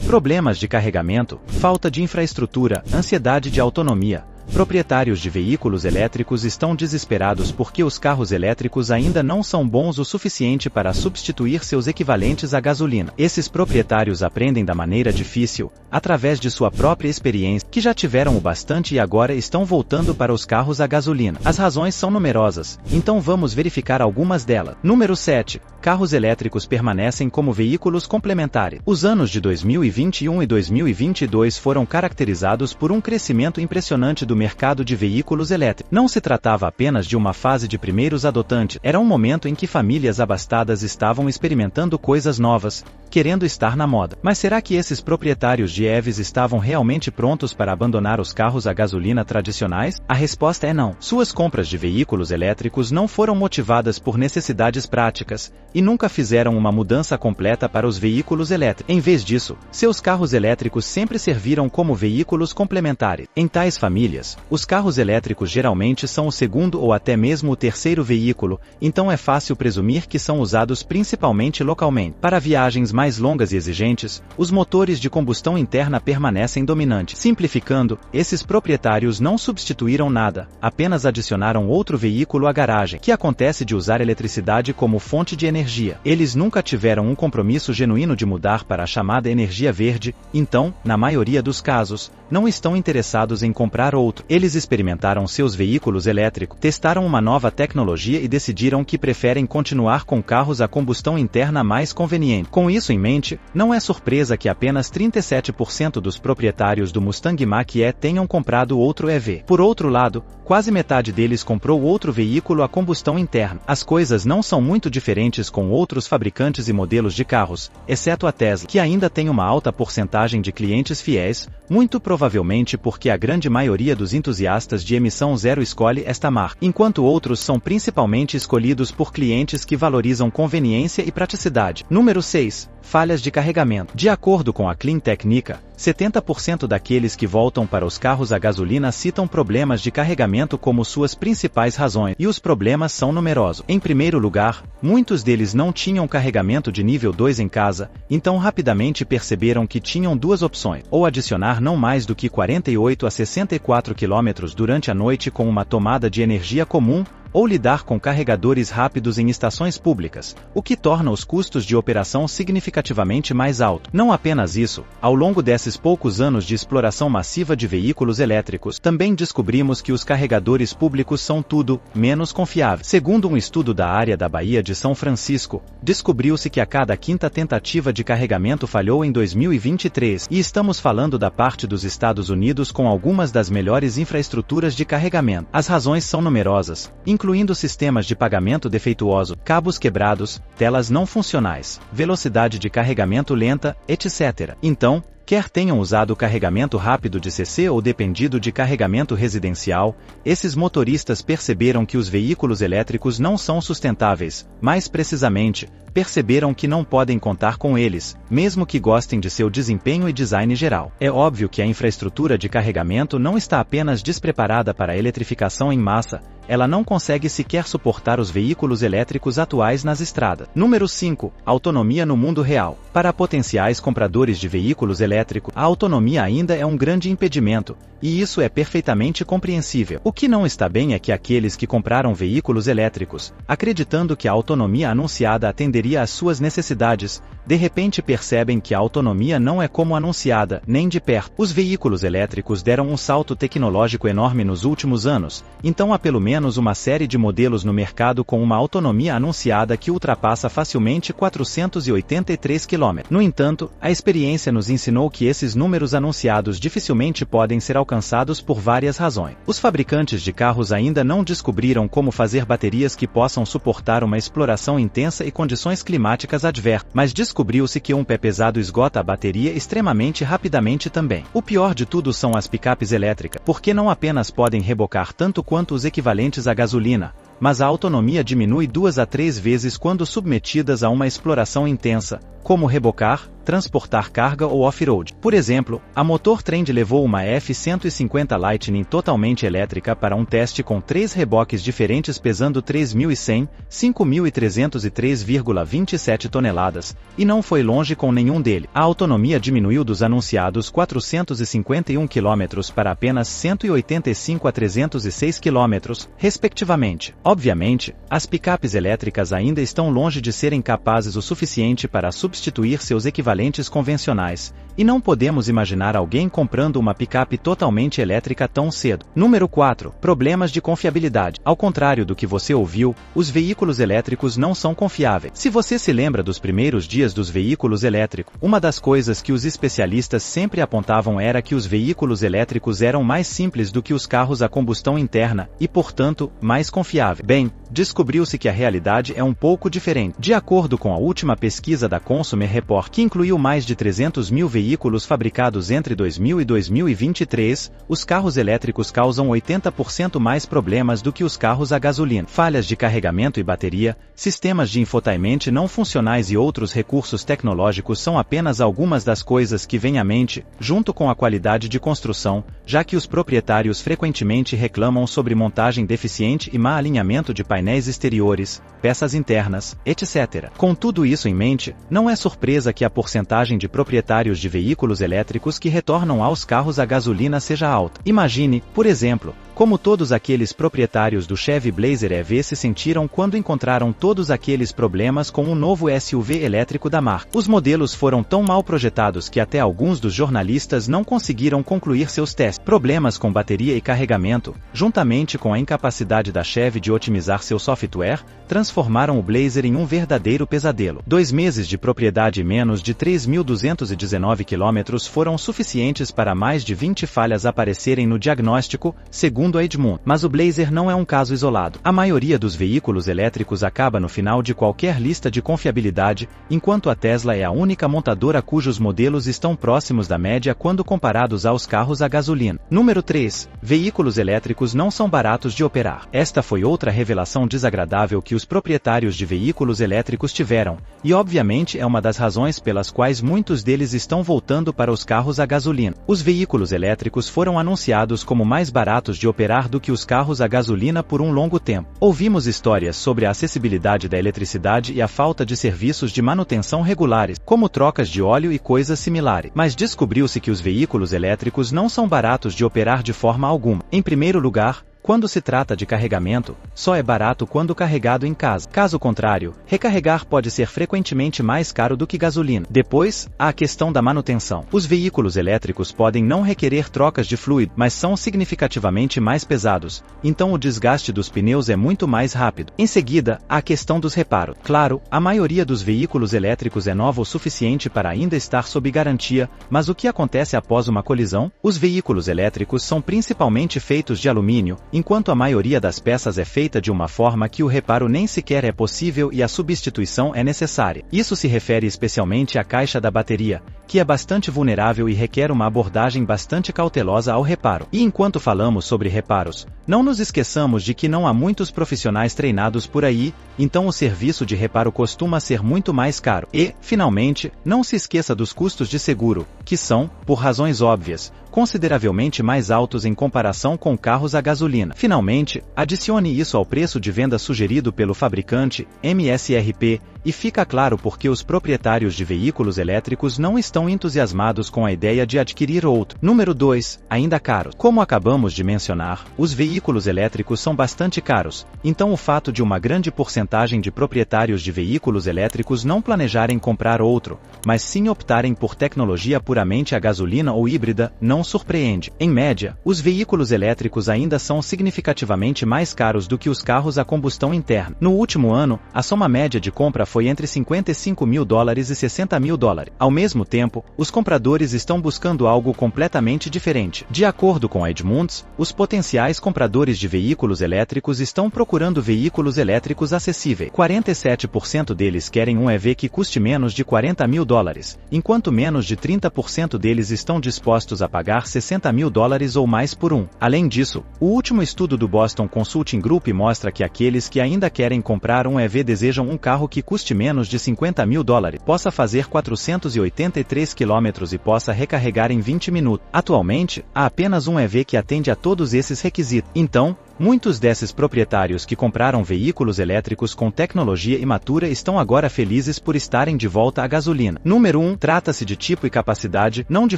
Problemas de carregamento, falta de infraestrutura, ansiedade de autonomia. Proprietários de veículos elétricos estão desesperados porque os carros elétricos ainda não são bons o suficiente para substituir seus equivalentes à gasolina. Esses proprietários aprendem da maneira difícil, através de sua própria experiência, que já tiveram o bastante e agora estão voltando para os carros a gasolina. As razões são numerosas, então vamos verificar algumas delas. Número 7. Carros elétricos permanecem como veículos complementares. Os anos de 2021 e 2022 foram caracterizados por um crescimento impressionante do mercado de veículos elétricos. Não se tratava apenas de uma fase de primeiros adotantes, era um momento em que famílias abastadas estavam experimentando coisas novas, querendo estar na moda. Mas será que esses proprietários de EVs estavam realmente prontos para abandonar os carros a gasolina tradicionais? A resposta é não. Suas compras de veículos elétricos não foram motivadas por necessidades práticas, e nunca fizeram uma mudança completa para os veículos elétricos. Em vez disso, seus carros elétricos sempre serviram como veículos complementares. Em tais famílias, os carros elétricos geralmente são o segundo ou até mesmo o terceiro veículo, então é fácil presumir que são usados principalmente localmente. Para viagens mais longas e exigentes, os motores de combustão interna permanecem dominantes. Simplificando, esses proprietários não substituíram nada, apenas adicionaram outro veículo à garagem, que acontece de usar eletricidade como fonte de energia. Eles nunca tiveram um compromisso genuíno de mudar para a chamada energia verde, então, na maioria dos casos, não estão interessados em comprar outro. Eles experimentaram seus veículos elétricos, testaram uma nova tecnologia e decidiram que preferem continuar com carros a combustão interna mais conveniente. Com isso em mente, não é surpresa que apenas 37% dos proprietários do Mustang Mach-E tenham comprado outro EV. Por outro lado, quase metade deles comprou outro veículo a combustão interna. As coisas não são muito diferentes com outros fabricantes e modelos de carros, exceto a Tesla, que ainda tem uma alta porcentagem de clientes fiéis, muito provavelmente porque a grande maioria dos entusiastas de emissão zero escolhe esta marca, enquanto outros são principalmente escolhidos por clientes que valorizam conveniência e praticidade. Número 6. Falhas de carregamento. De acordo com a Cleantechnica, 70% daqueles que voltam para os carros a gasolina citam problemas de carregamento como suas principais razões, e os problemas são numerosos. Em primeiro lugar, muitos deles não tinham carregamento de nível 2 em casa, então rapidamente perceberam que tinham duas opções: ou adicionar não mais do que 48 a 64 km durante a noite com uma tomada de energia comum, ou lidar com carregadores rápidos em estações públicas, o que torna os custos de operação significativamente mais altos. Não apenas isso, ao longo desses poucos anos de exploração massiva de veículos elétricos, também descobrimos que os carregadores públicos são tudo menos confiáveis. Segundo um estudo da área da Baía de São Francisco, descobriu-se que a cada quinta tentativa de carregamento falhou em 2023, e estamos falando da parte dos Estados Unidos com algumas das melhores infraestruturas de carregamento. As razões são numerosas, incluindo sistemas de pagamento defeituoso, cabos quebrados, telas não funcionais, velocidade de carregamento lenta, etc. Então, quer tenham usado carregamento rápido de CC ou dependido de carregamento residencial, esses motoristas perceberam que os veículos elétricos não são sustentáveis. Mais precisamente, perceberam que não podem contar com eles, mesmo que gostem de seu desempenho e design geral. É óbvio que a infraestrutura de carregamento não está apenas despreparada para a eletrificação em massa, ela não consegue sequer suportar os veículos elétricos atuais nas estradas. Número 5. Autonomia no mundo real. Para potenciais compradores de veículos elétricos, a autonomia ainda é um grande impedimento, e isso é perfeitamente compreensível. O que não está bem é que aqueles que compraram veículos elétricos, acreditando que a autonomia anunciada atenderia às suas necessidades, de repente percebem que a autonomia não é como anunciada, nem de perto. Os veículos elétricos deram um salto tecnológico enorme nos últimos anos, então há pelo menos uma série de modelos no mercado com uma autonomia anunciada que ultrapassa facilmente 483 km. No entanto, a experiência nos ensinou que esses números anunciados dificilmente podem ser alcançados por várias razões. Os fabricantes de carros ainda não descobriram como fazer baterias que possam suportar uma exploração intensa e condições climáticas adversas, mas descobriu-se que um pé pesado esgota a bateria extremamente rapidamente também. O pior de tudo são as picapes elétricas, porque não apenas podem rebocar tanto quanto os equivalentes a gasolina, mas a autonomia diminui 2 a 3 vezes quando submetidas a uma exploração intensa, como rebocar, transportar carga ou off-road. Por exemplo, a Motor Trend levou uma F-150 Lightning totalmente elétrica para um teste com 3 reboques diferentes pesando 3.100, 5.303,27 toneladas, e não foi longe com nenhum deles. A autonomia diminuiu dos anunciados 451 km para apenas 185 a 306 km, respectivamente. Obviamente, as picapes elétricas ainda estão longe de serem capazes o suficiente para substituir seus equivalentes convencionais, e não podemos imaginar alguém comprando uma picape totalmente elétrica tão cedo. Número 4. Problemas de confiabilidade. Ao contrário do que você ouviu, os veículos elétricos não são confiáveis. Se você se lembra dos primeiros dias dos veículos elétricos, uma das coisas que os especialistas sempre apontavam era que os veículos elétricos eram mais simples do que os carros a combustão interna, e portanto, mais confiáveis. Bem, descobriu-se que a realidade é um pouco diferente. De acordo com a última pesquisa da Consumer Report, que incluiu mais de 300 mil veículos fabricados entre 2000 e 2023, os carros elétricos causam 80% mais problemas do que os carros a gasolina. Falhas de carregamento e bateria, sistemas de infotainment não funcionais e outros recursos tecnológicos são apenas algumas das coisas que vêm à mente, junto com a qualidade de construção, já que os proprietários frequentemente reclamam sobre montagem deficiente e má alinhamento de painéis exteriores, peças internas, etc. Com tudo isso em mente, não é surpresa que a porcentagem de proprietários de veículos elétricos que retornam aos carros a gasolina seja alta. Imagine, por exemplo, como todos aqueles proprietários do Chevy Blazer EV se sentiram quando encontraram todos aqueles problemas com o novo SUV elétrico da marca. Os modelos foram tão mal projetados que até alguns dos jornalistas não conseguiram concluir seus testes. Problemas com bateria e carregamento, juntamente com a incapacidade da Chevy de otimizar seu software, transformaram o Blazer em um verdadeiro pesadelo. 2 meses de propriedade e menos de 3.219 km foram suficientes para mais de 20 falhas aparecerem no diagnóstico, segundo a Edmunds. Mas o Blazer não é um caso isolado. A maioria dos veículos elétricos acaba no final de qualquer lista de confiabilidade, enquanto a Tesla é a única montadora cujos modelos estão próximos da média quando comparados aos carros a gasolina. Número 3. Veículos elétricos não são baratos de operar. Esta foi outra revelação desagradável que os proprietários de veículos elétricos tiveram, e obviamente é uma das razões pelas quais muitos deles estão voltando para os carros a gasolina. Os veículos elétricos foram anunciados como mais baratos de operar do que os carros a gasolina por um longo tempo. Ouvimos histórias sobre a acessibilidade da eletricidade e a falta de serviços de manutenção regulares, como trocas de óleo e coisas similares. Mas descobriu-se que os veículos elétricos não são baratos de operar de forma alguma. Em primeiro lugar, quando se trata de carregamento, só é barato quando carregado em casa. Caso contrário, recarregar pode ser frequentemente mais caro do que gasolina. Depois, há a questão da manutenção. Os veículos elétricos podem não requerer trocas de fluido, mas são significativamente mais pesados, então o desgaste dos pneus é muito mais rápido. Em seguida, há a questão dos reparos. Claro, a maioria dos veículos elétricos é nova o suficiente para ainda estar sob garantia, mas o que acontece após uma colisão? Os veículos elétricos são principalmente feitos de alumínio, enquanto a maioria das peças é feita de uma forma que o reparo nem sequer é possível e a substituição é necessária. Isso se refere especialmente à caixa da bateria, que é bastante vulnerável e requer uma abordagem bastante cautelosa ao reparo. E enquanto falamos sobre reparos, não nos esqueçamos de que não há muitos profissionais treinados por aí, então o serviço de reparo costuma ser muito mais caro. E, finalmente, não se esqueça dos custos de seguro, que são, por razões óbvias, consideravelmente mais altos em comparação com carros a gasolina. Finalmente, adicione isso ao preço de venda sugerido pelo fabricante, MSRP, e fica claro por que os proprietários de veículos elétricos não estão entusiasmados com a ideia de adquirir outro. Número 2. Ainda caros. Como acabamos de mencionar, os veículos elétricos são bastante caros, então o fato de uma grande porcentagem de proprietários de veículos elétricos não planejarem comprar outro, mas sim optarem por tecnologia puramente a gasolina ou híbrida, não surpreende. Em média, os veículos elétricos ainda são significativamente mais caros do que os carros a combustão interna. No último ano, a soma média de compra foi foi entre 55 mil dólares e 60 mil dólares. Ao mesmo tempo, os compradores estão buscando algo completamente diferente. De acordo com a Edmunds, os potenciais compradores de veículos elétricos estão procurando veículos elétricos acessíveis. 47% deles querem um EV que custe menos de 40 mil dólares, enquanto menos de 30% deles estão dispostos a pagar 60 mil dólares ou mais por um. Além disso, o último estudo do Boston Consulting Group mostra que aqueles que ainda querem comprar um EV desejam um carro que custe menos de 50 mil dólares, possa fazer 483 quilômetros e possa recarregar em 20 minutos. Atualmente, há apenas um EV que atende a todos esses requisitos. Então, muitos desses proprietários que compraram veículos elétricos com tecnologia imatura estão agora felizes por estarem de volta à gasolina. Número 1. Trata-se de tipo e capacidade, não de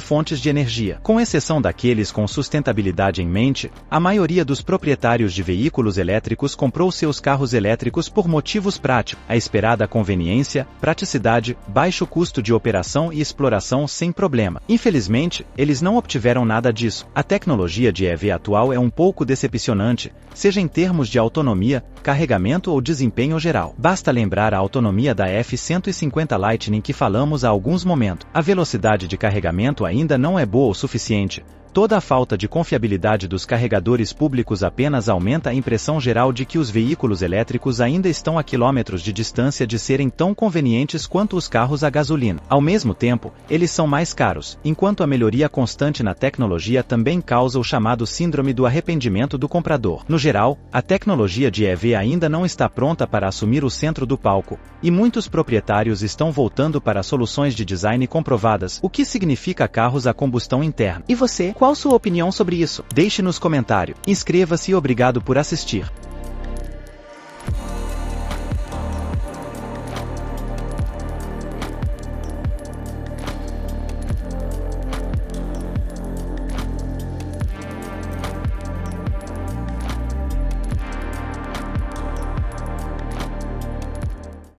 fontes de energia. Com exceção daqueles com sustentabilidade em mente, a maioria dos proprietários de veículos elétricos comprou seus carros elétricos por motivos práticos, a esperada conveniência, praticidade, baixo custo de operação e exploração sem problema. Infelizmente, eles não obtiveram nada disso. A tecnologia de EV atual é um pouco decepcionante, seja em termos de autonomia, carregamento ou desempenho geral. Basta lembrar a autonomia da F-150 Lightning que falamos há alguns momentos. A velocidade de carregamento ainda não é boa o suficiente. Toda a falta de confiabilidade dos carregadores públicos apenas aumenta a impressão geral de que os veículos elétricos ainda estão a quilômetros de distância de serem tão convenientes quanto os carros a gasolina. Ao mesmo tempo, eles são mais caros, enquanto a melhoria constante na tecnologia também causa o chamado síndrome do arrependimento do comprador. No geral, a tecnologia de EV ainda não está pronta para assumir o centro do palco, e muitos proprietários estão voltando para soluções de design comprovadas, o que significa carros a combustão interna. E você? Qual sua opinião sobre isso? Deixe nos comentários. Inscreva-se e obrigado por assistir.